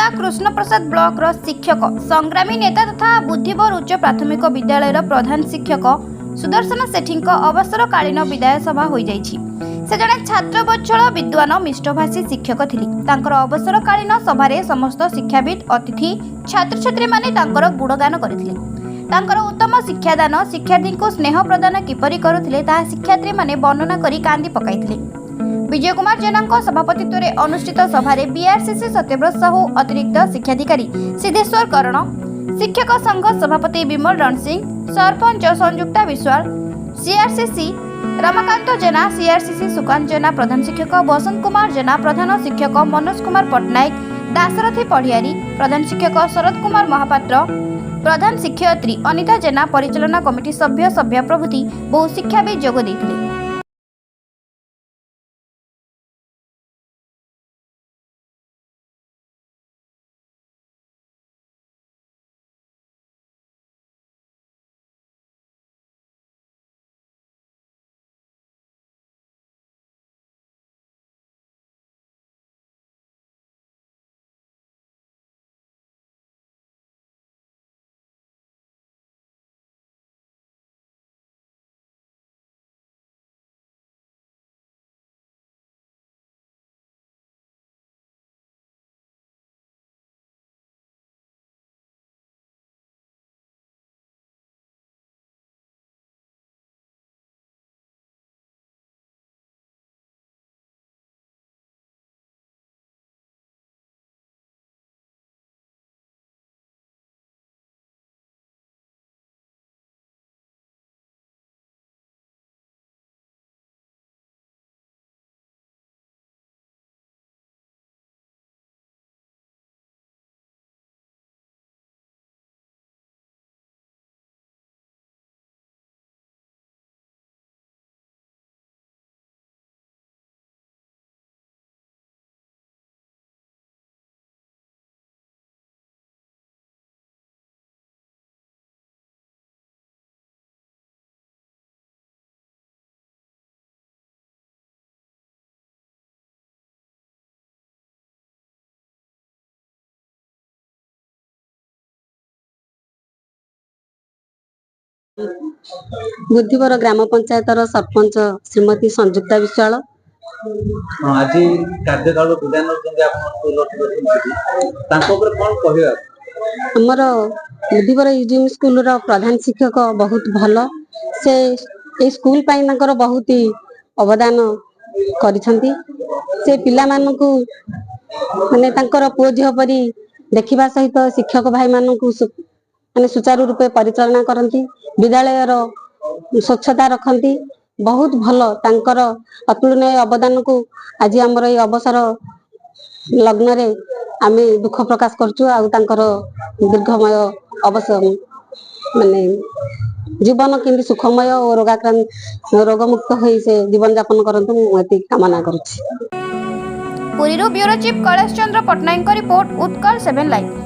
जिला कृष्णप्रसाद ब्लॉक रो शिक्षक संग्रामी नेता तथा बुद्धिवर उच्च प्राथमिक विद्यालय प्रधान शिक्षक सुदर्शन सेठी अवसरकालीन विदाय सभा हो जाइछि। से जड़े छात्र बत्सल विद्वान मिष्टभाषी शिक्षक थिले। तांकर अवसरकालीन सभारे समस्त शिक्षाविद अतिथि छात्र छात्री माने तांकर गुणगान करथिले। तांकर उत्तम शिक्षादान शिक्षार्थी को स्नेह प्रदान किपरि करुथिले ताहा शिक्षार्थी माने वर्णना करी कांदी पकाइथिले। विजय कुमार जेना सभापतित्व में अनुष्ठित सभारे बीआरसीसी सत्यव्रत साहू अतिरिक्त शिक्षाधिकारी सिद्धेश्वर करण शिक्षक संघ सभापति विमल रण सिंह सरपंच संयुक्ता विश्वाल सीआरसीसी रमाकांत जेना सीआरसीसी सुकांत जेना प्रधान शिक्षक बसंत कुमार जेना प्रधान शिक्षक मनोज कुमार पट्टनायक दासरथी पढ़ियारी प्रधान शिक्षक शरद कुमार महापात्र प्रधान शिक्षयत्री अनिता जेना परिचालना कमिटी सभ्य प्रभृति बहु शिक्षाविद जोग देथिले। बुद्धिवर ग्राम पंचायत सरपंच श्रीमती संयुक्ता विश्वाल आज कार्यकाल आमर बुद्धिवर यूजीएम स्कूल प्रधान शिक्षक बहुत भल से स्कूल बहुत ही अवदान से पिला मानकु माने पुओ झील परी देखा सहित शिक्षक भाई मानकु माने सुचारू रूपे परिचालना करती विद्यालय स्वच्छता रखती बहुत भल तांकर अतुलनीय अवदान को आज आमर ये अवसर लग्न रे आमे दुख प्रकाश करचु आ तांकर दीर्घमय अवसर माने जीवन केमती सुखमय और रोगमुक्त होई से जीवन यापन करंतु मु कामना करूछि। Puri bureau chief Kailash Chandra Patnaik report Utkal 7 live.